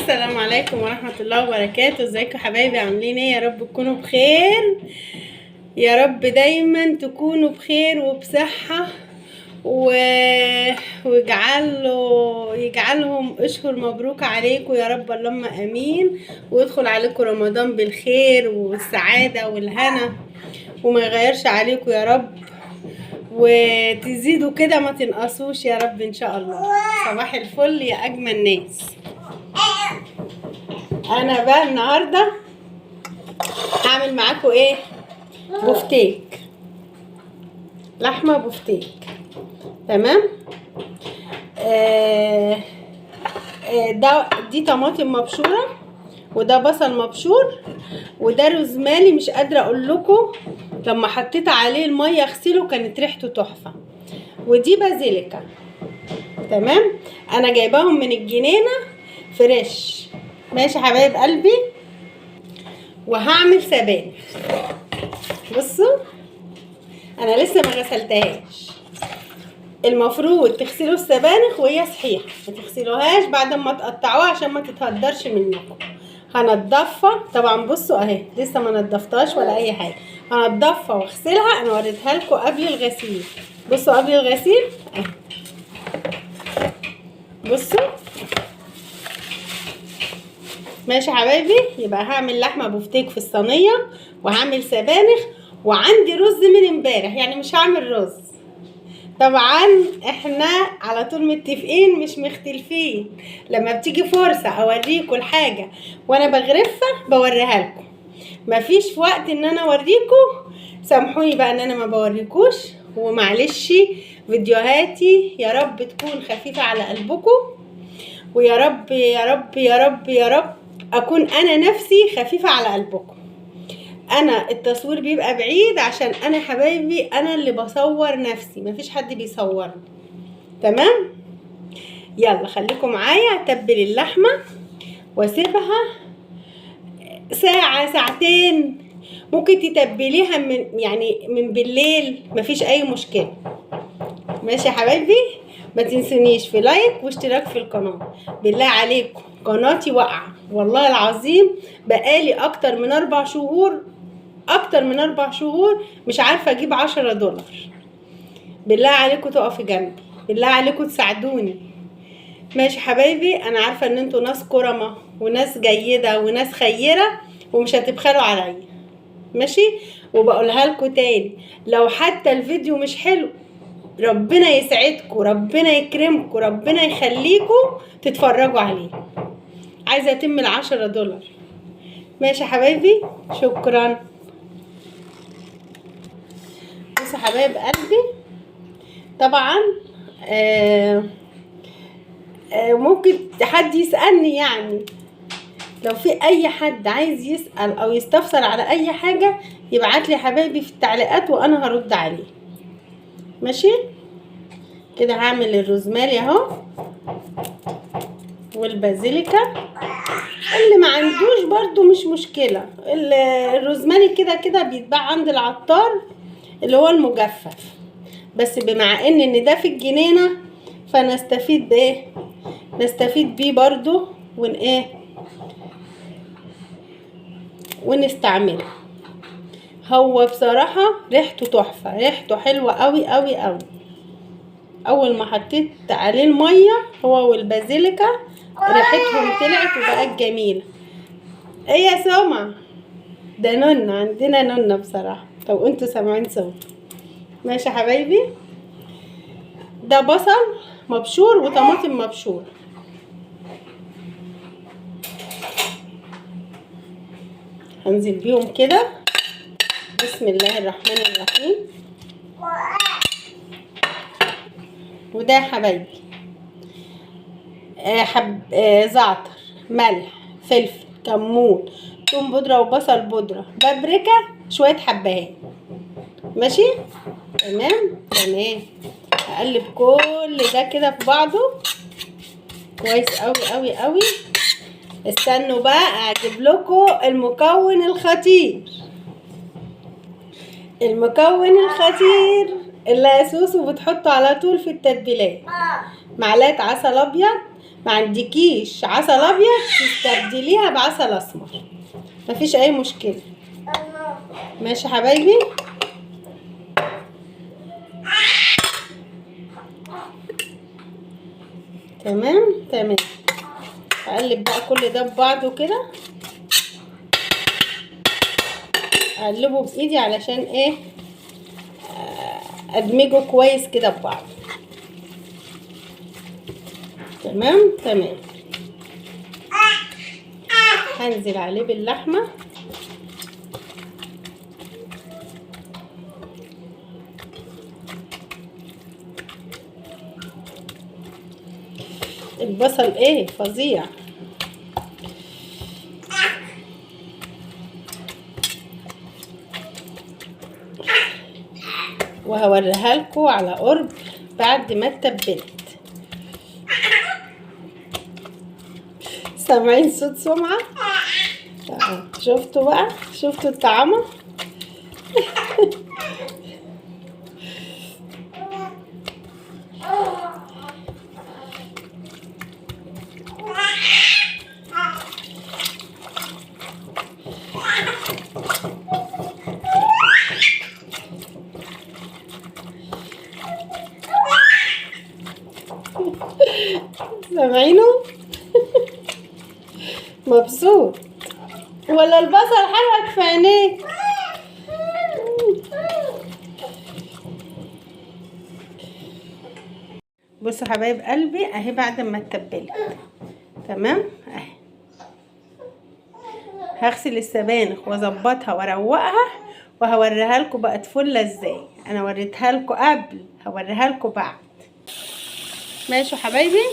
السلام عليكم ورحمة الله وبركاته. ازيكم حبايبي؟ عاملين ايه؟ يا رب تكونوا بخير، يا رب دايما تكونوا بخير وبصحة يجعلهم اشهر مبروك عليكم يا رب، اللهم امين. ويدخل عليكم رمضان بالخير والسعادة والهنا، وما يغيرش عليكم يا رب، وتزيدوا كده ما تنقصوش يا رب ان شاء الله. صباح الفل يا اجمل ناس. انا بقى النهارده هعمل معاكم ايه؟ بفتيك، لحمه بفتيك. تمام. دي طماطم مبشوره، وده بصل مبشور، وده روزماري. مش قادره اقول لكم، لما حطيت عليه الميه اغسله كانت ريحته تحفه. ودي بازيليكا. تمام. انا جايباهم من الجنينه فريش. ماشي حبايب قلبي. وهعمل سبانخ. بصوا انا لسه ما غسلتهاش. المفروض تغسلوا السبانخ وهي صحيحه، ما تغسلوهاش بعد ما تقطعوها عشان ما تتهدرش منكم. هنضفها طبعا. بصوا اهي لسه ما نضفتهاش ولا اي حاجه. هنضفها واغسلها. انا وريتها لكم قبل الغسيل. بصوا قبل الغسيل اهي. بصوا. ماشي حبايبي. يبقى هعمل لحمه بفتيك في الصينيه، وهعمل سبانخ، وعندي رز من امبارح. يعني مش هعمل رز. طبعا احنا على طول متفقين مش مختلفين. لما بتيجي فرصه اوريكم الحاجه وانا بغرفها بوريها لكم. مفيش في وقت ان انا اوريكم. سامحوني بقى ان انا ما بوريكوش، ومعلش. فيديوهاتي يا رب تكون خفيفه على قلبكم، ويا رب يا رب يا رب يا رب اكون انا نفسي خفيفه على قلبكم. انا التصوير بيبقى بعيد عشان انا حبايبي انا اللي بصور نفسي، مفيش حد بيصورني. تمام. يلا خليكم معايا. اتبل اللحمه واسيبها ساعه ساعتين. ممكن تتبليها من بالليل، مفيش اي مشكله. ماشي يا حبايبي. ما تنسونيش في لايك واشتراك في القناه. بالله عليكم قناتي واقعه والله العظيم. بقالي اكتر من 4 شهور مش عارفه اجيب $10. بالله عليكم تقفوا جنبي، بالله عليكم تساعدوني. ماشي حبايبي. انا عارفه ان انتوا ناس كرمه وناس جيده وناس خيره، ومش هتبخلوا عليا. ماشي. وبقولها لكم تاني، لو حتى الفيديو مش حلو ربنا يسعدكم، ربنا يكرمكم، ربنا يخليكم تتفرجوا عليه. عايزه اتم $10. ماشي حبايبي. شكرا. بصوا حبايب قلبي. طبعا ممكن حد يسألني، يعني لو في اي حد عايز يسأل او يستفسر على اي حاجة يبعت لي حبايبي في التعليقات وانا هرد عليه. ماشي كده. هعمل الروزماري اهو والبازيليكا. اللي ما عندوش برضو مش مشكلة. الروزماري كده كده بيتباع عند العطار اللي هو المجفف، بس بمع ان ده في الجنينة فنستفيد بايه؟ نستفيد بيه برضو ونستعمله. هو بصراحة ريحته تحفة، ريحته حلوة قوي قوي قوي. اول ما حطيت عليه المية هو والبازيليكا ريحتهم طلعت وبقت جميلة. ايه يا سما؟ ده نونا، عندنا نونا بصراحة. طب انتوا سامعين صوت؟ ماشي حبايبي. ده بصل مبشور وطماطم مبشور. هنزل بيهم كده. بسم الله الرحمن الرحيم. وده يا حبايبي زعتر، ملح، فلفل، كمون، توم بودرة وبصل بودرة، بابريكا، شوية حبهان. ماشي. تمام. هقلب كل ده كده في بعضه كويس قوي قوي قوي. استنوا بقى اجيب لكم المكون الخطير. اللي اسوسه بتحطه على طول في التتبيلات. معلقه عسل ابيض، ما عندكيش عسل ابيض تستبدليها بعسل اسمر، مفيش اي مشكله. ماشي يا حبايبي. تمام تمام. اقلب بقى كل ده ببعضه كده، اقلبه بايدي علشان ايه، ادمجه كويس كده ببعض. تمام تمام. هنزل عليه باللحمه. البصل ايه فظيع. وهوريها لكم على قرب بعد ما اتبلت. سامعين صوت سمعة؟ شفتوا بقى، شفتوا الطعامة. سامعينه؟ مبسوط ولا البصل حرقك في عينيك؟ بصوا حبايب قلبي اهي بعد ما اتبلت. تمام اهي. هغسل السبانخ واظبطها واروقها وهوريها لكم بقت فله ازاي. انا وريتها لكم قبل، هوريها لكم بعد. ماشي يا حبايبي.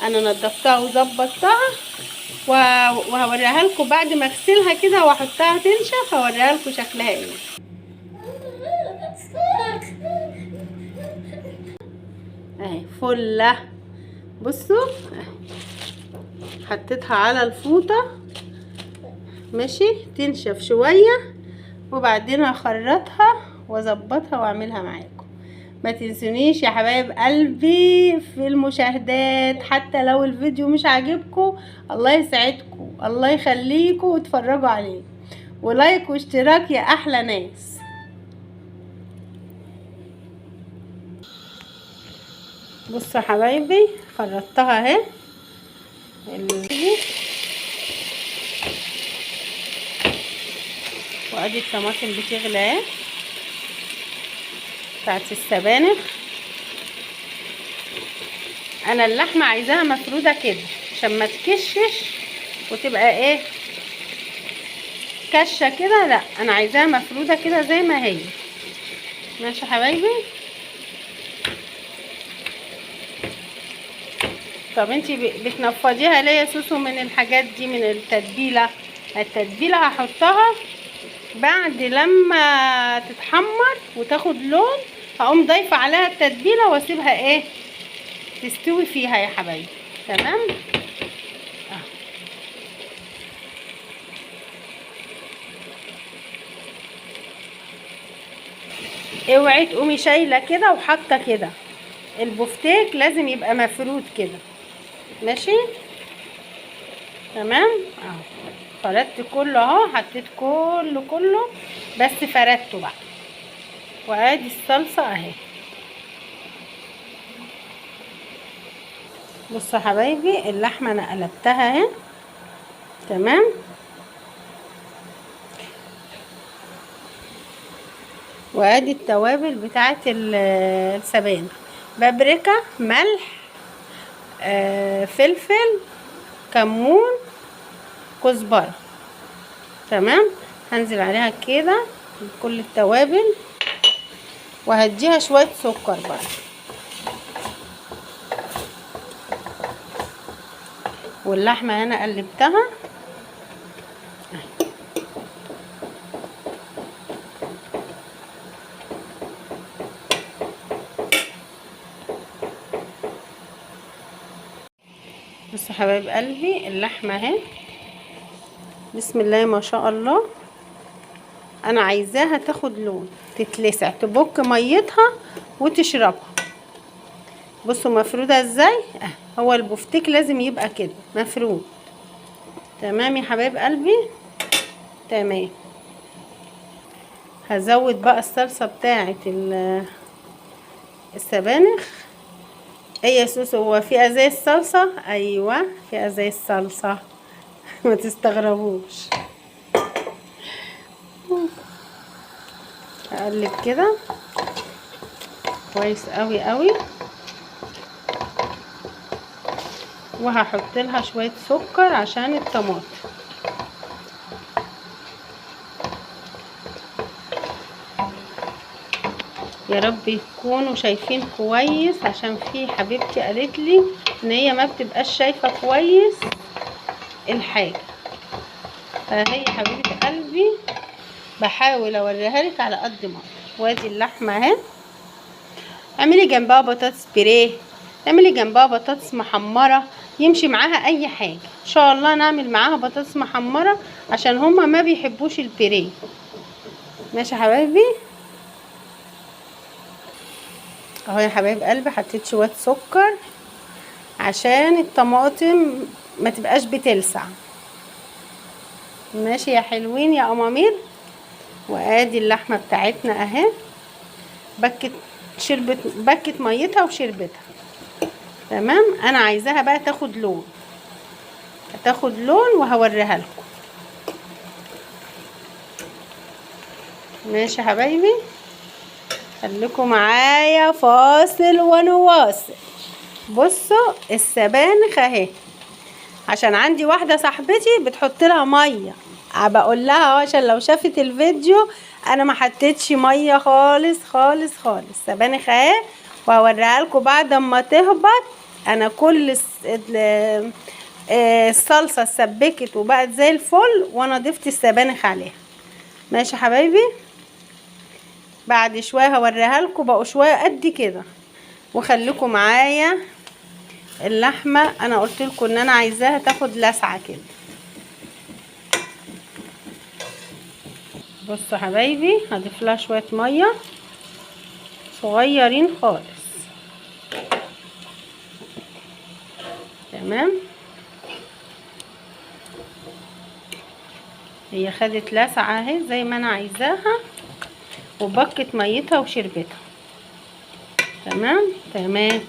انا نضفتها وظبطتها وهوريها لكم بعد ما اغسلها كده واحطها تنشف. هوريها لكم شكلها ايه. اهي فله. بصوا حطيتها على الفوطه ماشي تنشف شويه، وبعدين هخرطها واظبطها واعملها معاكم. ما تنسونيش يا حبايب قلبي في المشاهدات، حتى لو الفيديو مش عاجبكم الله يسعدكم، الله يخليكم وتفرجوا عليه، ولايك واشتراك يا احلى ناس. بصوا يا حبايبي خرطتها اهي. وادي الطماطم بتغلى اهي بتاعت السبانخ. انا اللحمه عايزاها مفروده كده عشان ما تكشش وتبقى ايه كشه كده، لا انا عايزاها مفروده كده زي ما هي. ماشي يا حبايبي. طب انتي بتنفضيها ليه يا سوسو من الحاجات دي، من التتبيله؟ التتبيله هحطها بعد لما تتحمر وتاخد لون، هقوم ضايفه عليها التتبيله واسيبها ايه تستوي فيها يا حبايبي. تمام. اوعي تقومي شايله كده وحاطه كده، البفتيك لازم يبقى مفرود كده. ماشي تمام. اهو فردت كله اهو، حطيت كله بس فردته بقى. وادي الصلصه اهي. بصوا يا حبايبي اللحمه انا قلبتها اهي. تمام. وادي التوابل بتاعت السبانخ، بابريكا، ملح، فلفل، كمون، كزبره. تمام. هنزل عليها كده كل التوابل وهديها شويه سكر بقى. واللحمه انا قلبتها. بصوا حبايب قلبي اللحمه اهي بسم الله ما شاء الله. انا عايزاها تاخد لون، تتلسع، تبك ميتها وتشربها. بصوا مفروده ازاي. هو البفتيك لازم يبقى كده مفرود. تمام يا حبايب قلبي. تمام. هزود بقى الصلصه بتاعه السبانخ. ايه يا سوسو، هو في ازايز صلصه؟ ايوه في ازايز صلصه ما تستغربوش. اقلب كده كويس قوي قوي، وهحط لها شويه سكر عشان الطماطم. يا رب يكونوا شايفين كويس، عشان في حبيبتي قالت لي ان هي ما بتبقاش شايفه كويس الحاجه، فهي حبيبه قلبي بحاول اوريها لك على قد ما اقدر. وادي اللحمه اهي. اعملي جنبها بطاطس بيريه، اعملي جنبها بطاطس محمره، يمشي معاها اي حاجه. ان شاء الله نعمل معاها بطاطس محمره عشان هما ما بيحبوش البيريه. ماشي يا حبايبي. اهو يا حبايب قلبي حطيت شويه سكر عشان الطماطم ما تبقاش بتلسع. ماشي يا حلوين يا امامير. وادي اللحمه بتاعتنا اهي، بكت ميتها وشربتها. تمام. انا عايزاها بقى تاخد لون وهوريها لكم. ماشي يا حبايبي، خليكم معايا فاصل ونواصل. بصوا السبانخ اهي، عشان عندي واحده صاحبتي بتحط لها ميه، بقول لها عشان لو شافت الفيديو انا ما حطيتش ميه خالص خالص خالص. سبانخ اهي، وهوريها لكم بعد ما تهبط. انا كل الصلصه اتسبكت وبقت زي الفل، وانا ضفت السبانخ عليها. ماشي يا حبايبي. بعد شويه هوريها لكم بقوا شويه قد كده. وخليكم معايا. اللحمه انا قلت لكم ان انا عايزاها تاخد لسعه كده. بصوا يا حبايبي، هضيف لها شويه ميه صغيرين خالص. تمام. هي خدت لسعه اهي زي ما انا عايزاها، وبكت ميتها وشربتها. تمام. تمام.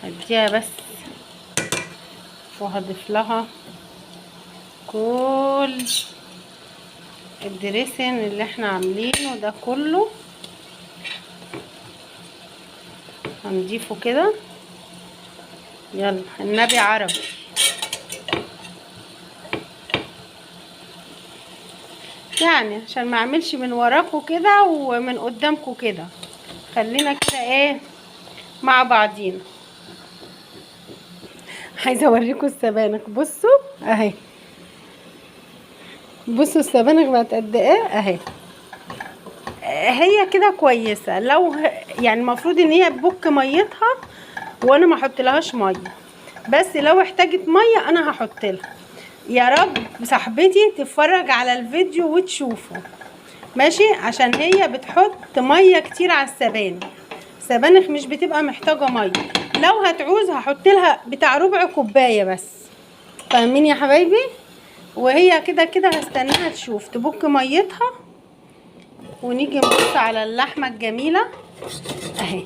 هديها بس، وهضيف لها كل الدريسين اللي احنا عاملينه ده كله، هنضيفه كده. يلا النبي عربي. يعني عشان ما اعملش من وراكوا كده ومن قدامكوا كده، خلينا كده ايه مع بعضينا. عايزه اوريكم السبانخ. بصوا اهي، بصوا السبانخ بقت قد ايه اهي. هي كده كويسه. لو يعني المفروض ان هي تبك ميتها وانا ما احط لهاش ميه، بس لو احتاجت ميه انا هحط لها. يا رب صاحبتي تتفرج على الفيديو وتشوفه. ماشي. عشان هي بتحط ميه كتير على السبانخ. السبانخ مش بتبقى محتاجه ميه. لو هتعوز هحط لها بتاع ربع كوبايه بس. فاهمين يا حبايبي؟ وهي كده كده هستناها تشوف تبك ميتها، ونيجي نبص على اللحمه الجميله اهي.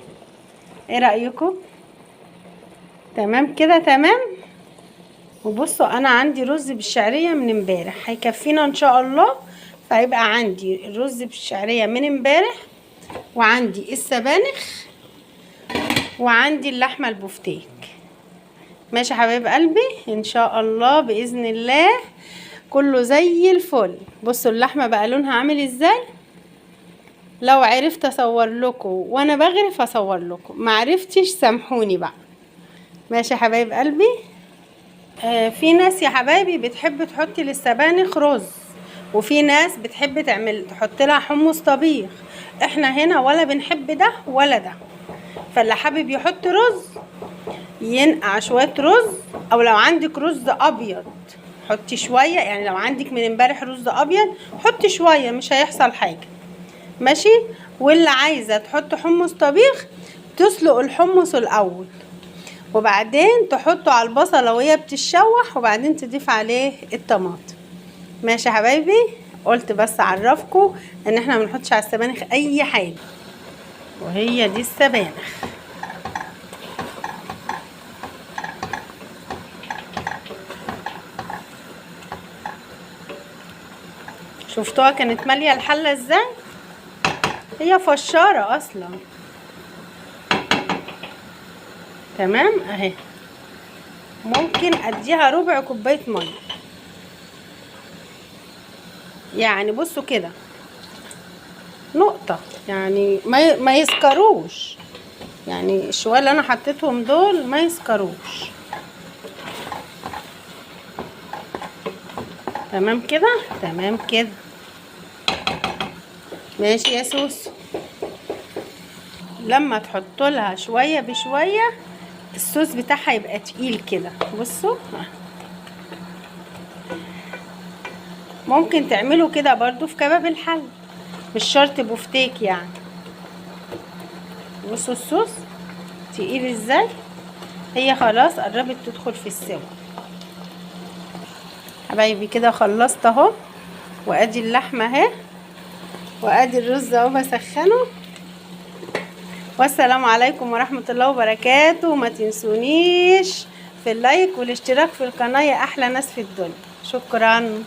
ايه رايكم؟ تمام كده. تمام. وبصوا انا عندي رز بالشعريه من امبارح هيكفينا ان شاء الله. فهيبقى عندي الرز بالشعريه من امبارح، وعندي السبانخ، وعندي اللحمه البفتيك. ماشي يا حبايب قلبي. ان شاء الله باذن الله كله زي الفل. بصوا اللحمه بقى لونها عامل ازاي. لو عرفت اصور لكم وانا بغرف اصور لكم، ما عرفتش سامحوني بقى. ماشي يا حبايب قلبي. في ناس يا حبايبي بتحب تحط للسبانخ رز، وفي ناس بتحب تحط لها حمص طبيخ. احنا هنا ولا بنحب ده ولا ده. فاللي حابب يحط رز ينقع شويه رز، او لو عندك رز ابيض حطي شويه. يعني لو عندك من امبارح رز ابيض حطي شويه، مش هيحصل حاجه. ماشي. واللي عايزه تحط حمص طبيخ تسلق الحمص الاول، وبعدين تحطه على البصله وهي بتتشوح، وبعدين تضيف عليه الطماطم. ماشي يا حبايبي، قلت بس اعرفكم ان احنا ما بنحطش على السبانخ اي حاجه، وهي دي السبانخ. شفتوها كانت ماليه الحله ازاي؟ هي فشاره اصلا. تمام اهي. ممكن اديها ربع كوبايه ميه، يعني بصوا كده نقطه، يعني ما يسكروش، يعني الشويه اللي انا حطيتهم دول ما يسكروش. تمام كده، تمام كده. ماشي يا سوسو. لما تحطوا لها شويه بشويه الصوص بتاعها يبقى تقيل كده. بصوا ممكن تعملوا كده برضو في كباب الحل، مش شرط بفتيك يعني. بصوا الصوص تقيل ازاي. هي خلاص قربت تدخل في السوا حبايبي. كده خلصت اهو، وادي اللحمه اهي، وادي الرز اهو بسخنه. والسلام عليكم ورحمه الله وبركاته. ما تنسونيش في اللايك والاشتراك في القناه يا احلى ناس في الدنيا. شكرا.